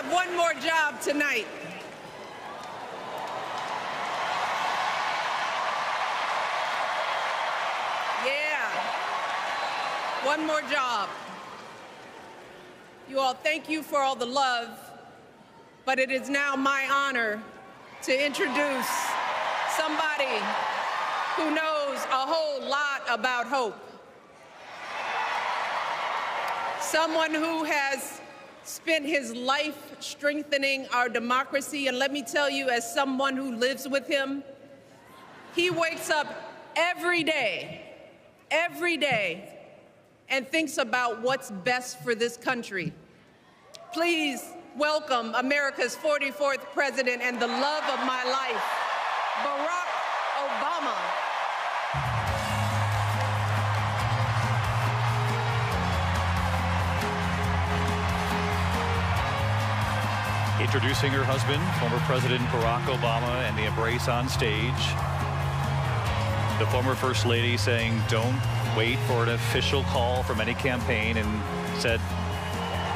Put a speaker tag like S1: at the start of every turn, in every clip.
S1: have one more job tonight. Yeah, one more job. You all, thank you for all the love, but it is now my honor to introduce somebody who knows a whole lot about hope. Someone who has spent his life strengthening our democracy, and let me tell you, as someone who lives with him, he wakes up every day, and thinks about what's best for this country. Please welcome America's 44th president and the love of my life, Barack Obama.
S2: Introducing her husband, former President Barack Obama, and the embrace on stage. The former First Lady saying, don't wait for an official call from any campaign, and said,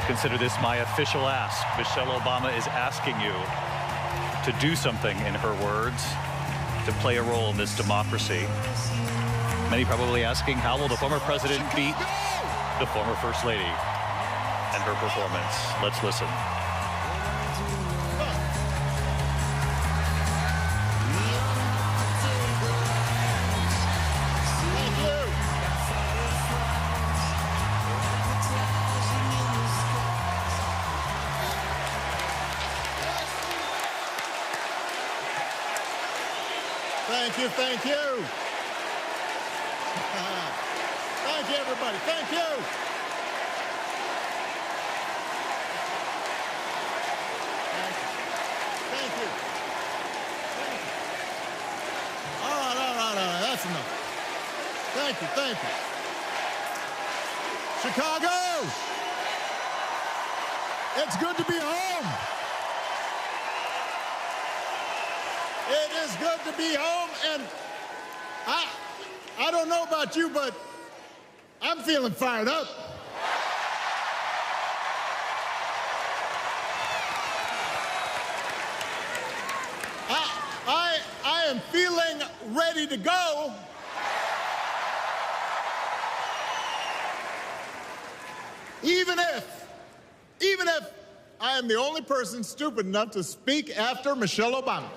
S2: consider this my official ask. Michelle Obama is asking you to do something, in her words, to play a role in this democracy. Many probably asking, how will the former president beat the former First Lady and her performance? Let's listen.
S3: Thank you, thank you. Thank you, everybody, thank you. Thank you. Thank you. All right, that's enough. Thank you. Chicago, it's good to be home. It is good to be home, and I don't know about you, but I'm feeling fired up. I am feeling ready to go. Even if I am the only person stupid enough to speak after Michelle Obama.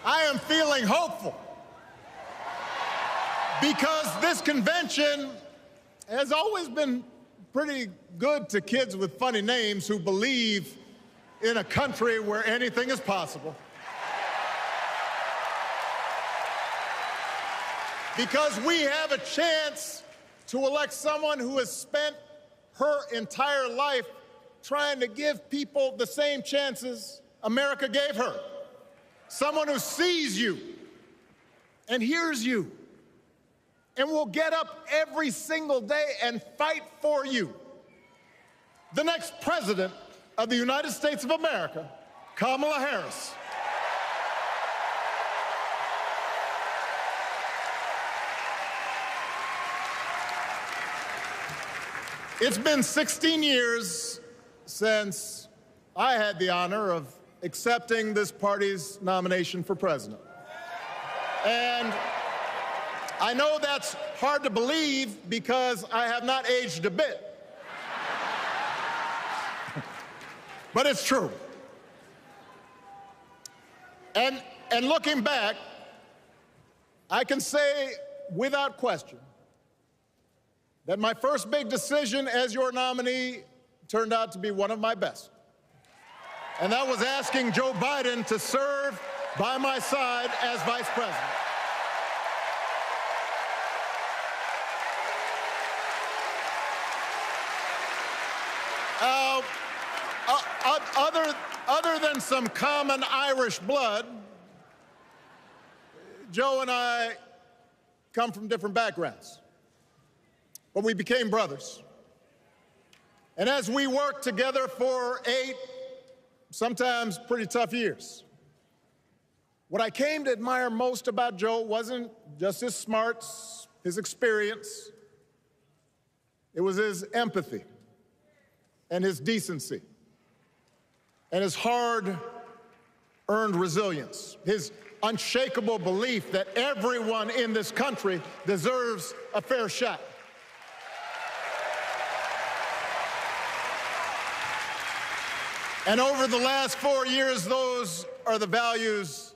S3: I am feeling hopeful because this convention has always been pretty good to kids with funny names who believe in a country where anything is possible. Because we have a chance to elect someone who has spent her entire life trying to give people the same chances America gave her. Someone who sees you and hears you and will get up every single day and fight for you. The next president of the United States of America, Kamala Harris. It's been 16 years since I had the honor of accepting this party's nomination for president. And I know that's hard to believe because I have not aged a bit. But it's true. And looking back, I can say without question that my first big decision as your nominee turned out to be one of my best. And that was asking Joe Biden to serve by my side as vice president. Other than some common Irish blood, Joe and I come from different backgrounds, but we became brothers. And as we worked together for 8, sometimes pretty tough years, what I came to admire most about Joe wasn't just his smarts his experience. It was his empathy and his decency and his hard-earned resilience, his unshakable belief that everyone in this country deserves a fair shot. And over the last 4 years, those are the values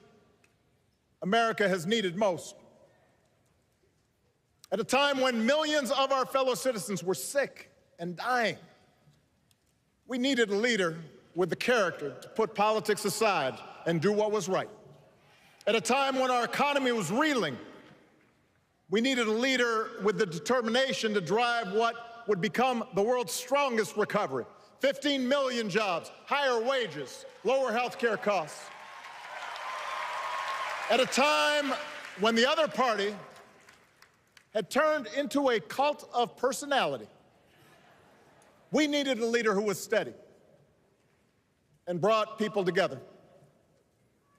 S3: America has needed most. At a time when millions of our fellow citizens were sick and dying, we needed a leader with the character to put politics aside and do what was right. At a time when our economy was reeling, we needed a leader with the determination to drive what would become the world's strongest recovery. 15 million jobs, higher wages, lower health care costs. At a time when the other party had turned into a cult of personality, we needed a leader who was steady and brought people together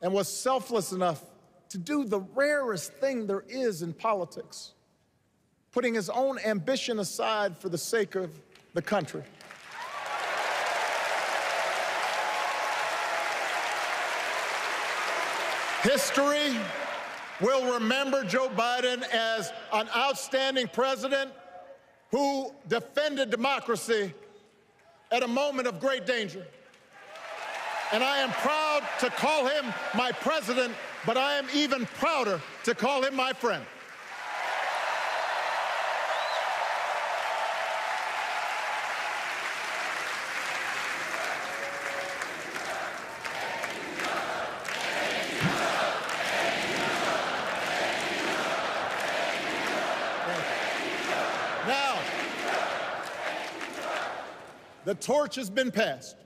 S3: and was selfless enough to do the rarest thing there is in politics, putting his own ambition aside for the sake of the country. History will remember Joe Biden as an outstanding president who defended democracy at a moment of great danger. And I am proud to call him my president, but I am even prouder to call him my friend. Now, the torch has been passed.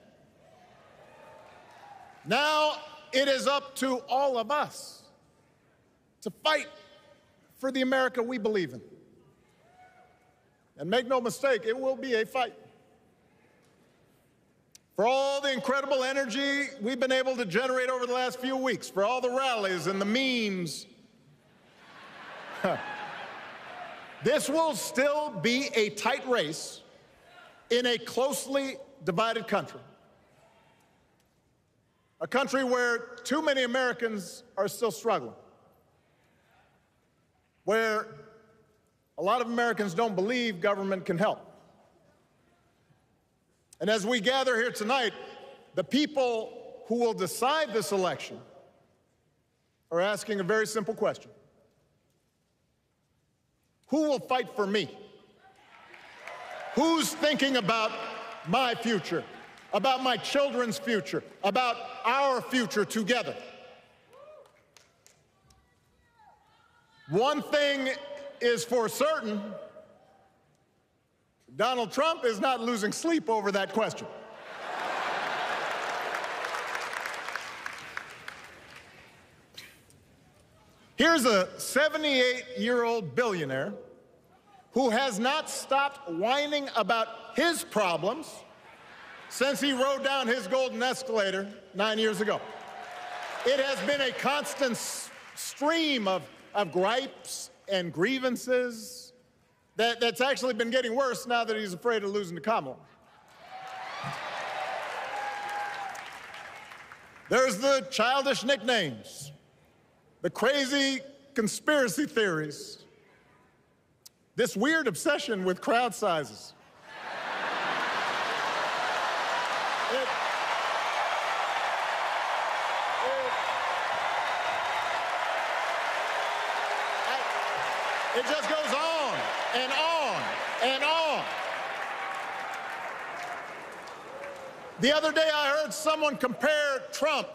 S3: Now it is up to all of us to fight for the America we believe in. And make no mistake, it will be a fight. For all the incredible energy we've been able to generate over the last few weeks, for all the rallies and the memes, this will still be a tight race in a closely divided country. A country where too many Americans are still struggling, where a lot of Americans don't believe government can help. And as we gather here tonight, the people who will decide this election are asking a very simple question. Who will fight for me? Who's thinking about my future, about my children's future, about our future together? One thing is for certain, Donald Trump is not losing sleep over that question. Here's a 78-year-old billionaire who has not stopped whining about his problems since he rode down his golden escalator 9 years ago. It has been a constant stream of gripes and grievances that's actually been getting worse now that he's afraid of losing to Kamala. There's the childish nicknames, the crazy conspiracy theories, this weird obsession with crowd sizes. It just goes on and on and on. The other day I heard someone compare Trump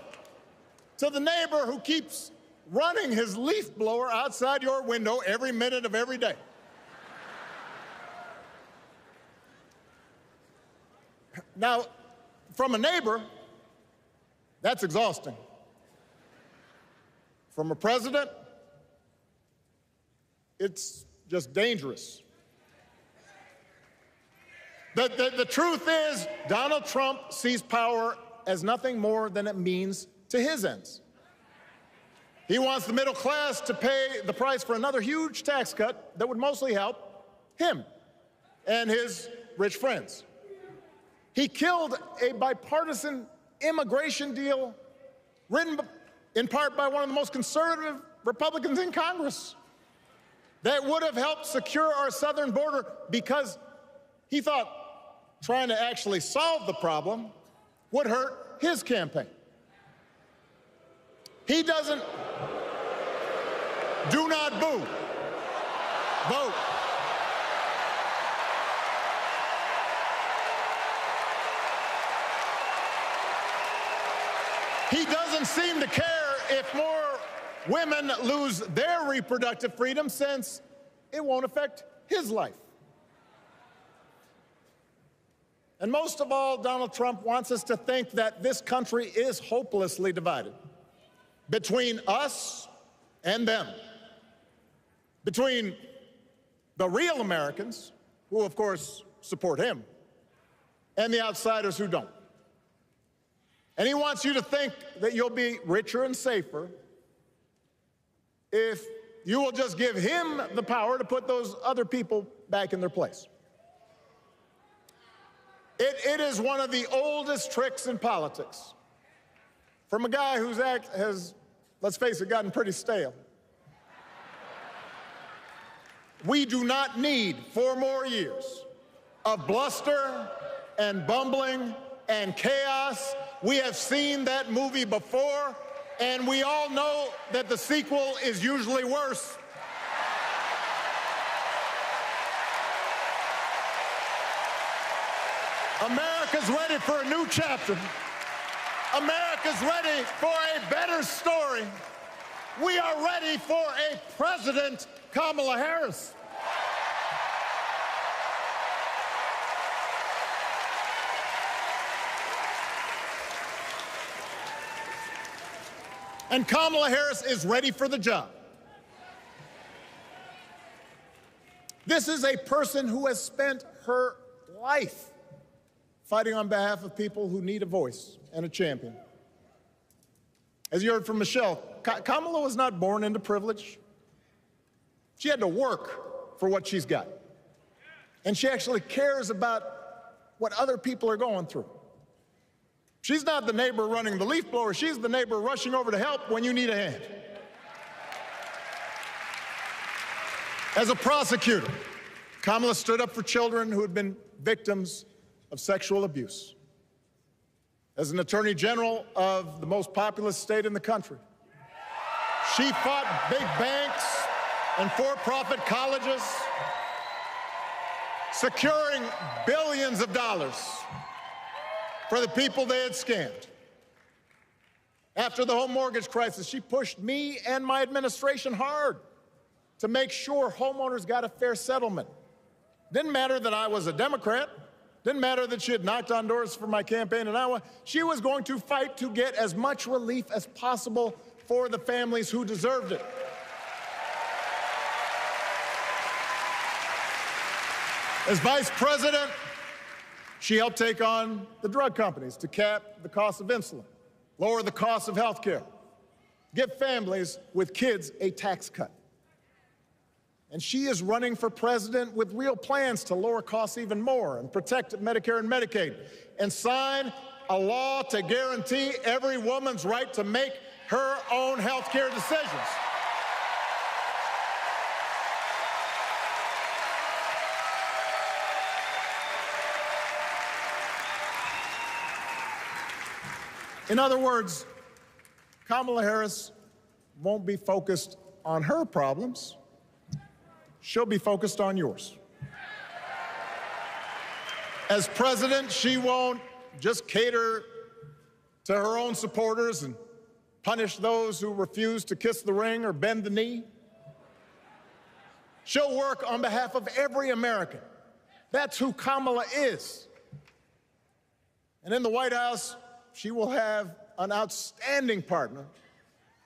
S3: to the neighbor who keeps running his leaf blower outside your window every minute of every day. Now, from a neighbor, that's exhausting. From a president, it's just dangerous. The truth is, Donald Trump sees power as nothing more than it means to his ends. He wants the middle class to pay the price for another huge tax cut that would mostly help him and his rich friends. He killed a bipartisan immigration deal written in part by one of the most conservative Republicans in Congress that would have helped secure our southern border, because he thought trying to actually solve the problem would hurt his campaign. He doesn't. Do not boo. Vote. He doesn't seem to care if more women lose their reproductive freedom, since it won't affect his life. And most of all, Donald Trump wants us to think that this country is hopelessly divided between us and them, between the real Americans, who of course support him, and the outsiders who don't. And he wants you to think that you'll be richer and safer if you will just give him the power to put those other people back in their place. It is one of the oldest tricks in politics, from a guy whose act has, let's face it, gotten pretty stale. We do not need 4 more years of bluster and bumbling and chaos. We have seen that movie before, and we all know that the sequel is usually worse. America's ready for a new chapter. America's ready for a better story. We are ready for a President Kamala Harris. And Kamala Harris is ready for the job. This is a person who has spent her life fighting on behalf of people who need a voice and a champion. As you heard from Michelle, Kamala was not born into privilege. She had to work for what she's got. And she actually cares about what other people are going through. She's not the neighbor running the leaf blower. She's the neighbor rushing over to help when you need a hand. As a prosecutor, Kamala stood up for children who had been victims of sexual abuse. As an attorney general of the most populous state in the country, she fought big banks and for-profit colleges, securing billions of dollars for the people they had scammed. After the home mortgage crisis, she pushed me and my administration hard to make sure homeowners got a fair settlement. Didn't matter that I was a Democrat. Didn't matter that she had knocked on doors for my campaign in Iowa. She was going to fight to get as much relief as possible for the families who deserved it. As vice president, she helped take on the drug companies to cap the cost of insulin, lower the cost of health care, give families with kids a tax cut. And she is running for president with real plans to lower costs even more and protect Medicare and Medicaid, and sign a law to guarantee every woman's right to make her own health care decisions. In other words, Kamala Harris won't be focused on her problems. She'll be focused on yours. As president, she won't just cater to her own supporters and punish those who refuse to kiss the ring or bend the knee. She'll work on behalf of every American. That's who Kamala is. And in the White House, she will have an outstanding partner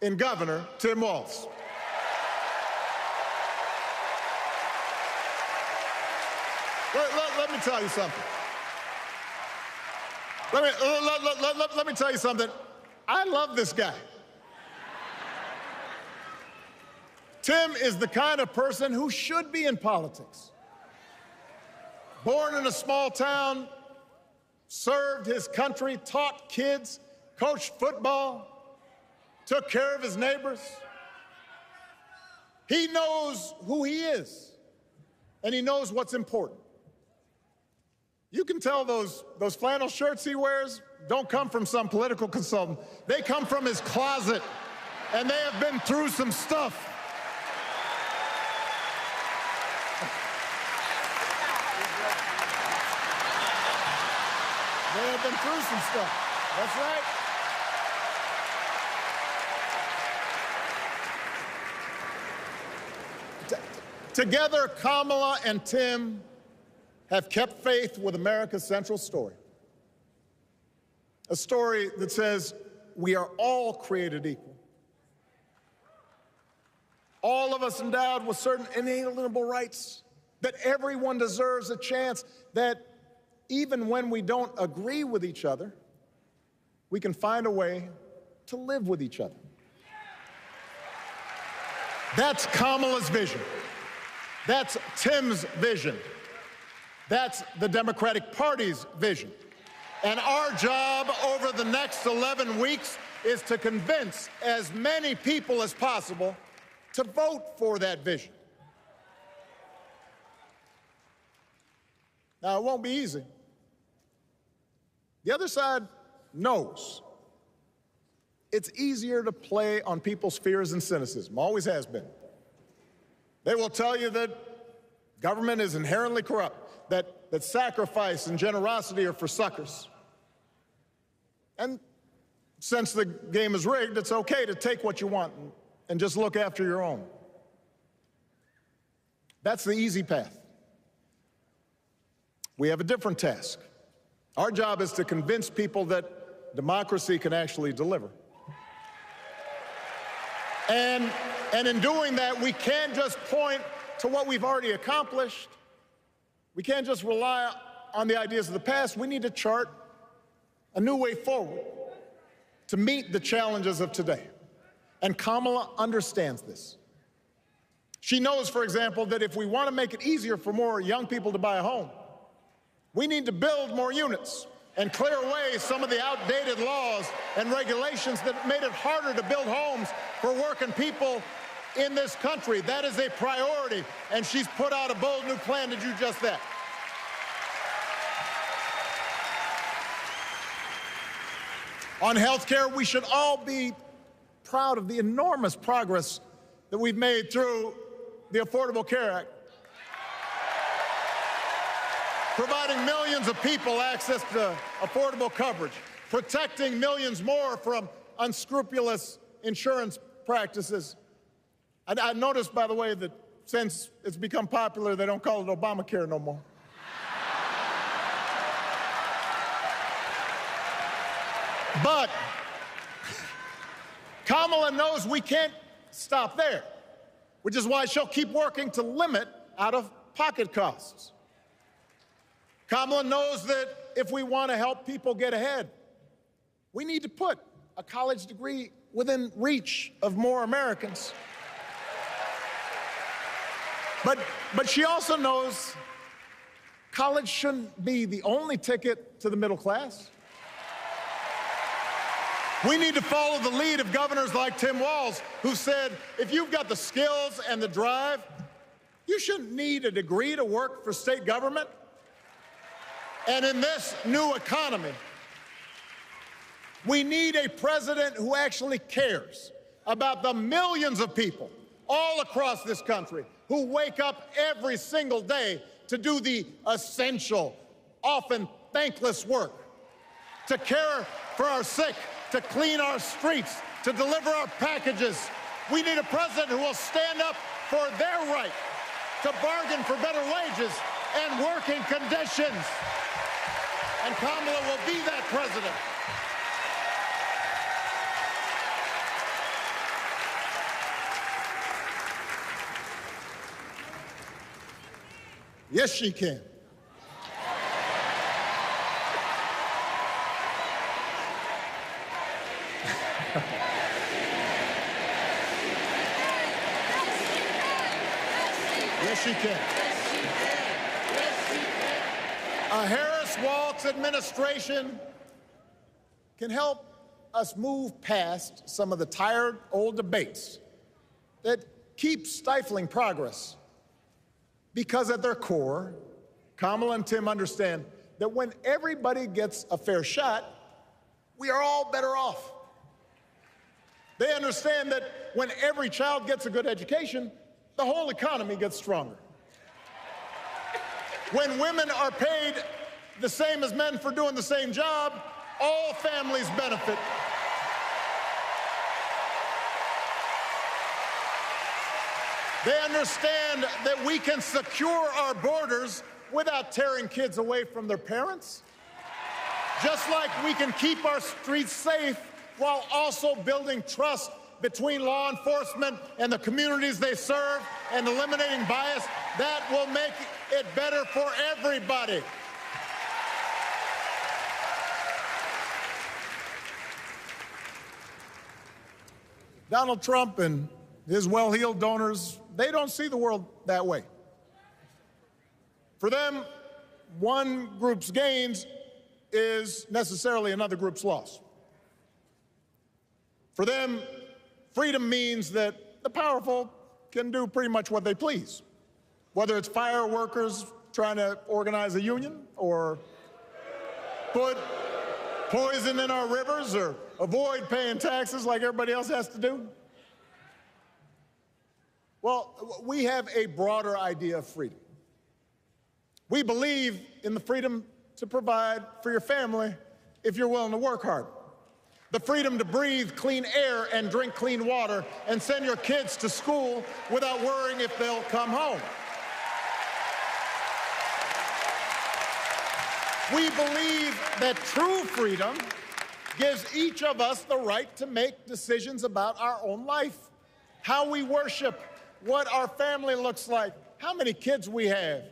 S3: in Governor Tim Walz. Let me tell you something. Let me tell you something. I love this guy. Tim is the kind of person who should be in politics. Born in a small town, served his country, taught kids, coached football, took care of his neighbors. He knows who he is, and he knows what's important. You can tell those flannel shirts he wears don't come from some political consultant. They come from his closet, and they have been through some stuff. They have been through some stuff. That's right. Together, Kamala and Tim have kept faith with America's central story. A story that says we are all created equal. All of us endowed with certain inalienable rights, that everyone deserves a chance, that even when we don't agree with each other, we can find a way to live with each other. That's Kamala's vision. That's Tim's vision. That's the Democratic Party's vision. And our job over the next 11 weeks is to convince as many people as possible to vote for that vision. Now, it won't be easy. The other side knows it's easier to play on people's fears and cynicism, always has been. They will tell you that government is inherently corrupt, that sacrifice and generosity are for suckers. And since the game is rigged, it's okay to take what you want and just look after your own. That's the easy path. We have a different task. Our job is to convince people that democracy can actually deliver. And in doing that, we can't just point to what we've already accomplished. We can't just rely on the ideas of the past. We need to chart a new way forward to meet the challenges of today. And Kamala understands this. She knows, for example, that if we want to make it easier for more young people to buy a home, we need to build more units and clear away some of the outdated laws and regulations that made it harder to build homes for working people in this country. That is a priority, and she's put out a bold new plan to do just that. On health care, we should all be proud of the enormous progress that we've made through the Affordable Care Act, providing millions of people access to affordable coverage, protecting millions more from unscrupulous insurance practices. I noticed, by the way, that since it's become popular, they don't call it Obamacare no more. But Kamala knows we can't stop there, which is why she'll keep working to limit out-of-pocket costs. Kamala knows that if we want to help people get ahead, we need to put a college degree within reach of more Americans. But she also knows college shouldn't be the only ticket to the middle class. We need to follow the lead of governors like Tim Walz, who said, if you've got the skills and the drive, you shouldn't need a degree to work for state government. And in this new economy, we need a president who actually cares about the millions of people all across this country who wake up every single day to do the essential, often thankless work, to care for our sick, to clean our streets, to deliver our packages. We need a president who will stand up for their right to bargain for better wages and working conditions. And Kamala will be that president. Yes, she can. Yes, she can. A Harris-Walz administration can help us move past some of the tired old debates that keep stifling progress, because at their core, Kamala and Tim understand that when everybody gets a fair shot, we are all better off. They understand that when every child gets a good education, the whole economy gets stronger. When women are paid the same as men for doing the same job, all families benefit. They understand that we can secure our borders without tearing kids away from their parents, just like we can keep our streets safe while also building trust between law enforcement and the communities they serve and eliminating bias. That will make it better for everybody. Donald Trump and his well-heeled donors, they don't see the world that way. For them, one group's gains is necessarily another group's loss. For them, freedom means that the powerful can do pretty much what they please, whether it's fire workers trying to organize a union, or put poison in our rivers, or avoid paying taxes like everybody else has to do. Well, we have a broader idea of freedom. We believe in the freedom to provide for your family if you're willing to work hard. The freedom to breathe clean air and drink clean water and send your kids to school without worrying if they'll come home. We believe that true freedom gives each of us the right to make decisions about our own life, how we worship, what our family looks like, how many kids we have,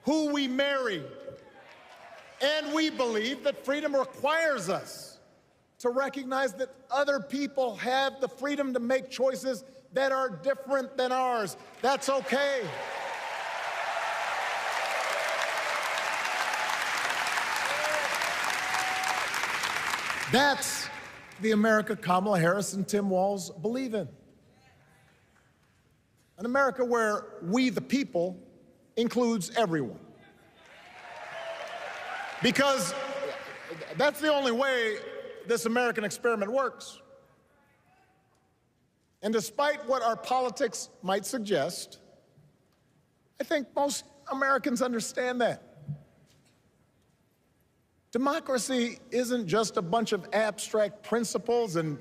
S3: who we marry. And we believe that freedom requires us to recognize that other people have the freedom to make choices that are different than ours. That's okay. That's the America Kamala Harris and Tim Walz believe in. An America where we, the people, includes everyone. Because that's the only way this American experiment works. And despite what our politics might suggest, I think most Americans understand that. Democracy isn't just a bunch of abstract principles and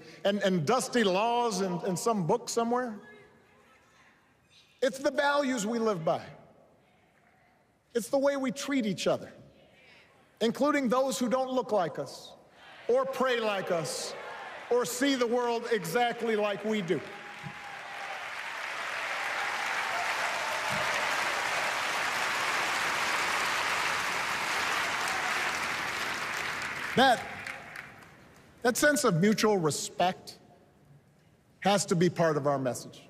S3: dusty laws in some book somewhere. It's the values we live by. It's the way we treat each other, including those who don't look like us, or pray like us, or see the world exactly like we do. That sense of mutual respect has to be part of our message.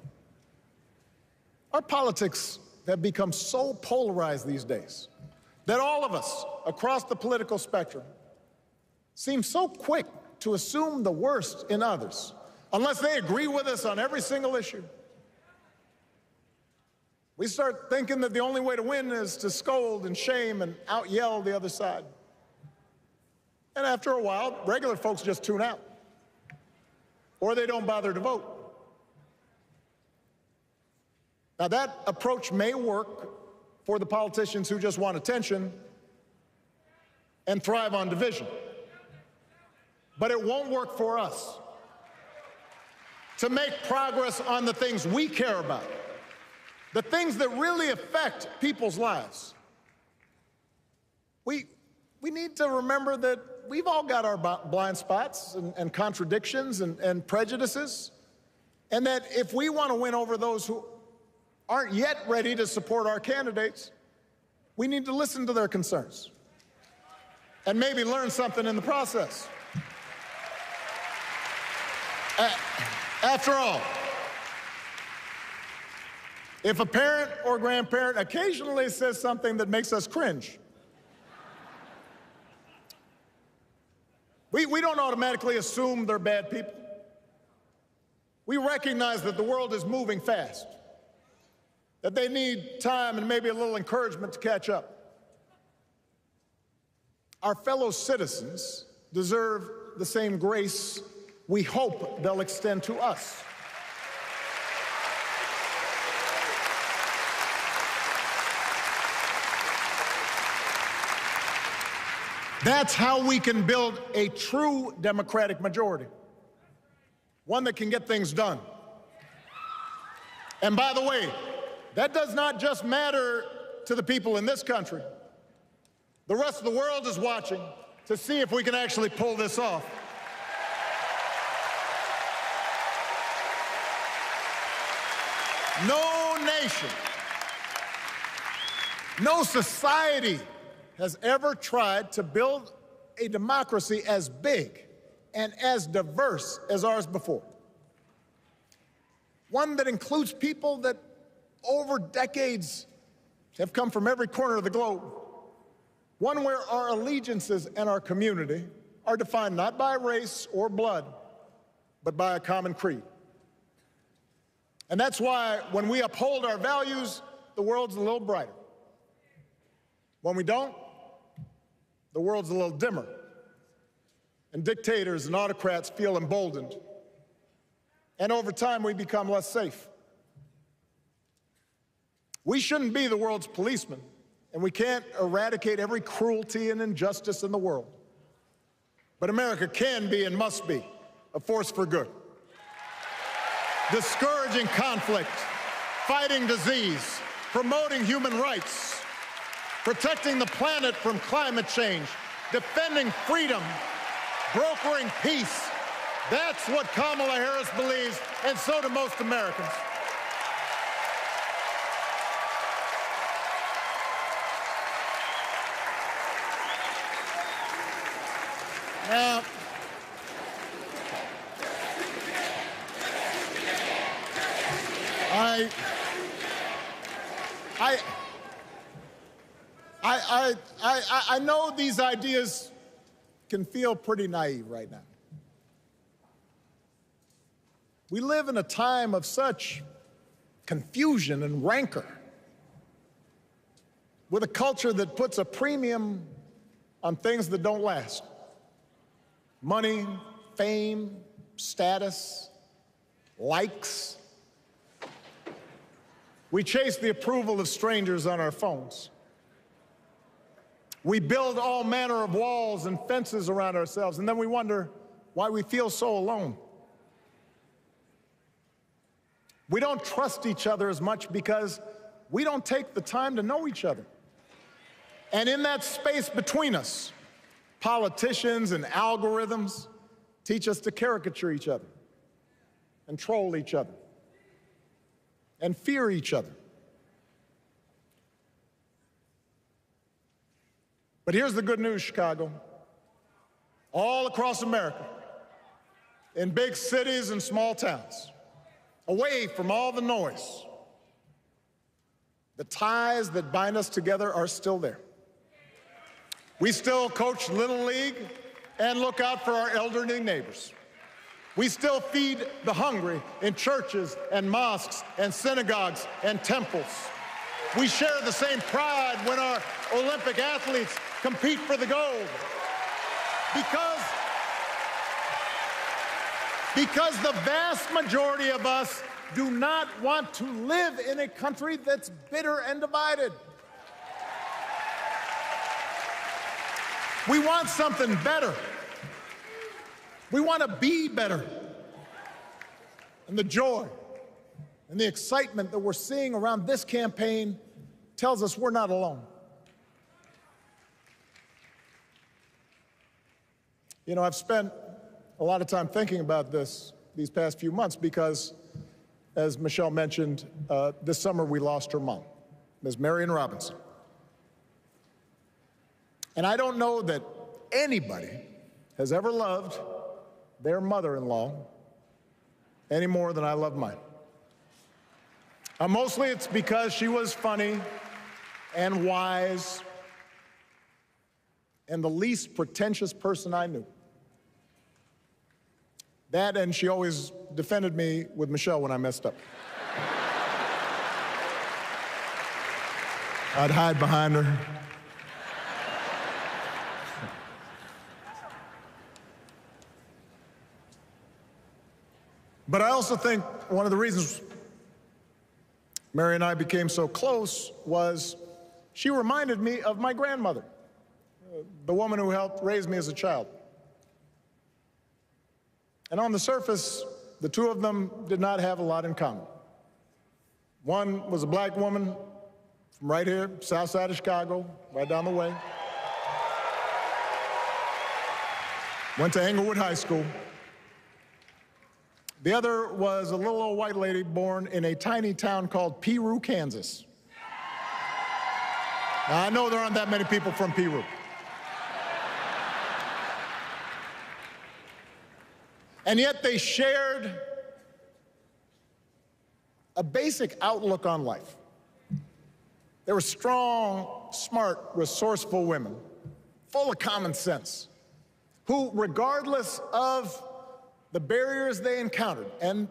S3: Our politics have become so polarized these days that all of us across the political spectrum seem so quick to assume the worst in others, unless they agree with us on every single issue. We start thinking that the only way to win is to scold and shame and out-yell the other side. And after a while, regular folks just tune out, or they don't bother to vote. Now, that approach may work for the politicians who just want attention and thrive on division, but it won't work for us. To make progress on the things we care about, the things that really affect people's lives, we need to remember that we've all got our blind spots and contradictions and prejudices, and that if we want to win over those who aren't yet ready to support our candidates, we need to listen to their concerns and maybe learn something in the process. After all, if a parent or grandparent occasionally says something that makes us cringe, we don't automatically assume they're bad people. We recognize that the world is moving fast, that they need time and maybe a little encouragement to catch up. Our fellow citizens deserve the same grace we hope they'll extend to us. That's how we can build a true democratic majority, one that can get things done. And by the way, that does not just matter to the people in this country. The rest of the world is watching to see if we can actually pull this off. No nation, no society has ever tried to build a democracy as big and as diverse as ours before. One that includes people that over decades have come from every corner of the globe. One where our allegiances and our community are defined not by race or blood, but by a common creed. And that's why when we uphold our values, the world's a little brighter. When we don't, the world's a little dimmer. And dictators and autocrats feel emboldened. And over time, we become less safe. We shouldn't be the world's policemen, and we can't eradicate every cruelty and injustice in the world. But America can be and must be a force for good. Discouraging conflict, fighting disease, promoting human rights, protecting the planet from climate change, defending freedom, brokering peace. That's what Kamala Harris believes, and so do most Americans. Now, I know these ideas can feel pretty naive right now. We live in a time of such confusion and rancor, with a culture that puts a premium on things that don't last. Money, fame, status, likes. We chase the approval of strangers on our phones. We build all manner of walls and fences around ourselves, and then we wonder why we feel so alone. We don't trust each other as much because we don't take the time to know each other. And in that space between us, politicians and algorithms teach us to caricature each other and troll each other and fear each other. But here's the good news, Chicago. All across America, in big cities and small towns, away from all the noise, the ties that bind us together are still there. We still coach Little League and look out for our elderly neighbors. We still feed the hungry in churches and mosques and synagogues and temples. We share the same pride when our Olympic athletes compete for the gold. Because the vast majority of us do not want to live in a country that's bitter and divided. We want something better. We want to be better. And the joy and the excitement that we're seeing around this campaign tells us we're not alone. You know, I've spent a lot of time thinking about these past few months because, as Michelle mentioned, this summer we lost her mom, Ms. Marion Robinson. And I don't know that anybody has ever loved their mother-in-law any more than I love mine. Mostly it's because she was funny and wise and the least pretentious person I knew. That, and she always defended me with Michelle when I messed up. I'd hide behind her. But I also think one of the reasons Mary and I became so close was she reminded me of my grandmother, the woman who helped raise me as a child. And on the surface, the two of them did not have a lot in common. One was a black woman from right here, south side of Chicago, right down the way. Went to Englewood High School. The other was a little old white lady born in a tiny town called Peru, Kansas. Now, I know there aren't that many people from Peru. And yet they shared a basic outlook on life. They were strong, smart, resourceful women, full of common sense, who, regardless of the barriers they encountered, and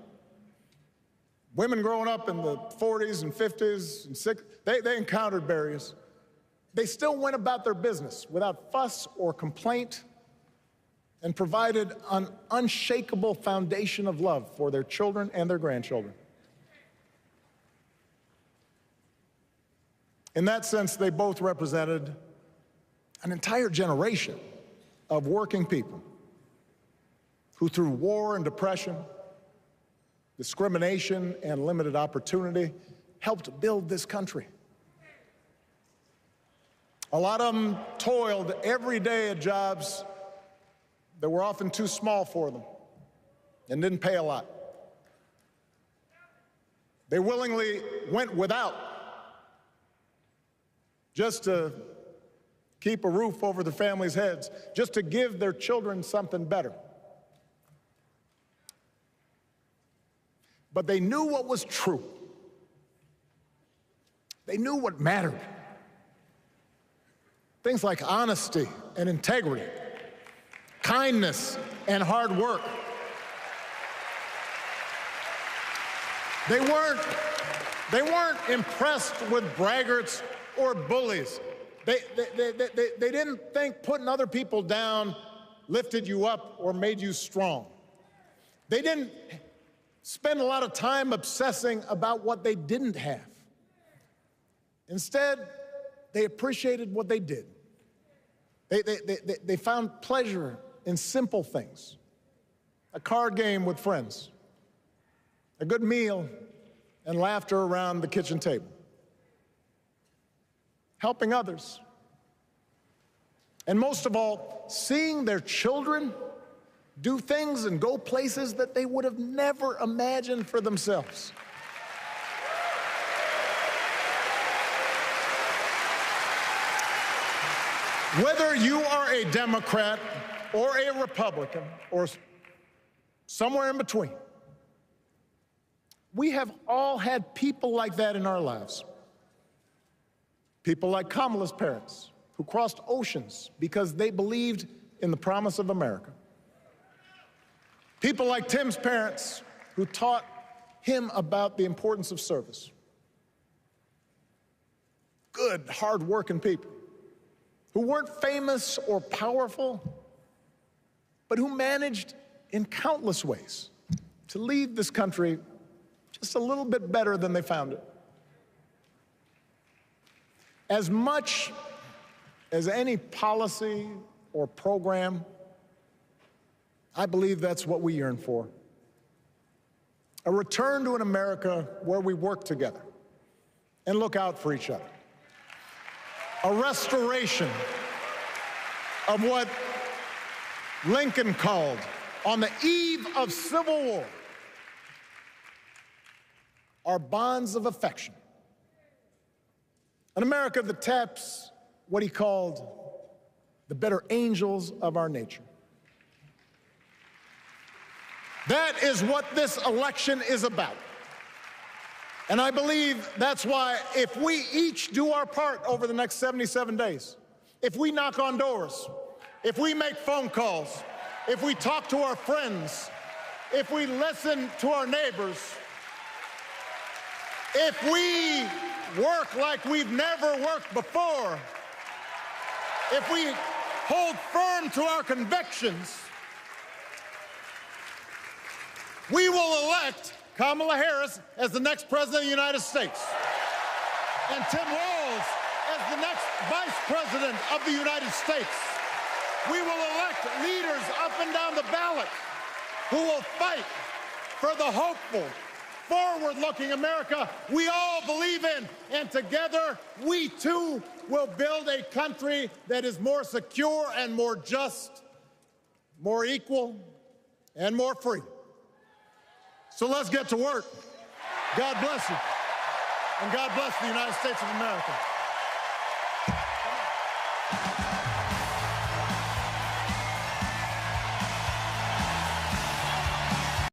S3: women growing up in the 40s and 50s and 60s, they encountered barriers. They still went about their business without fuss or complaint and provided an unshakable foundation of love for their children and their grandchildren. In that sense, they both represented an entire generation of working people who, through war and depression, discrimination and limited opportunity, helped build this country. A lot of them toiled every day at jobs that were often too small for them and didn't pay a lot. They willingly went without just to keep a roof over their families' heads, just to give their children something better. But they knew what was true. They knew what mattered. Things like honesty and integrity, kindness and hard work. They weren't impressed with braggarts or bullies. They didn't think putting other people down lifted you up or made you strong. They didn't spend a lot of time obsessing about what they didn't have. Instead, they appreciated what they did. They found pleasure in simple things. A card game with friends, a good meal, and laughter around the kitchen table. Helping others. And most of all, seeing their children do things and go places that they would have never imagined for themselves. Whether you are a Democrat or a Republican or somewhere in between, we have all had people like that in our lives. People like Kamala's parents, who crossed oceans because they believed in the promise of America. People like Tim's parents, who taught him about the importance of service. Good, hard-working people who weren't famous or powerful, but who managed in countless ways to leave this country just a little bit better than they found it. As much as any policy or program, I believe that's what we yearn for. A return to an America where we work together and look out for each other. A restoration of what Lincoln called, on the eve of Civil War, our bonds of affection. An America that taps what he called the better angels of our nature. That is what this election is about. And I believe that's why if we each do our part over the next 77 days, if we knock on doors, if we make phone calls, if we talk to our friends, if we listen to our neighbors, if we work like we've never worked before, if we hold firm to our convictions, we will elect Kamala Harris as the next president of the United States and Tim Walz as the next vice president of the United States. We will elect leaders up and down the ballot who will fight for the hopeful, forward-looking America we all believe in. And together, we too will build a country that is more secure and more just, more equal, and more free. So let's get to work. God bless you. And God bless the United States of America.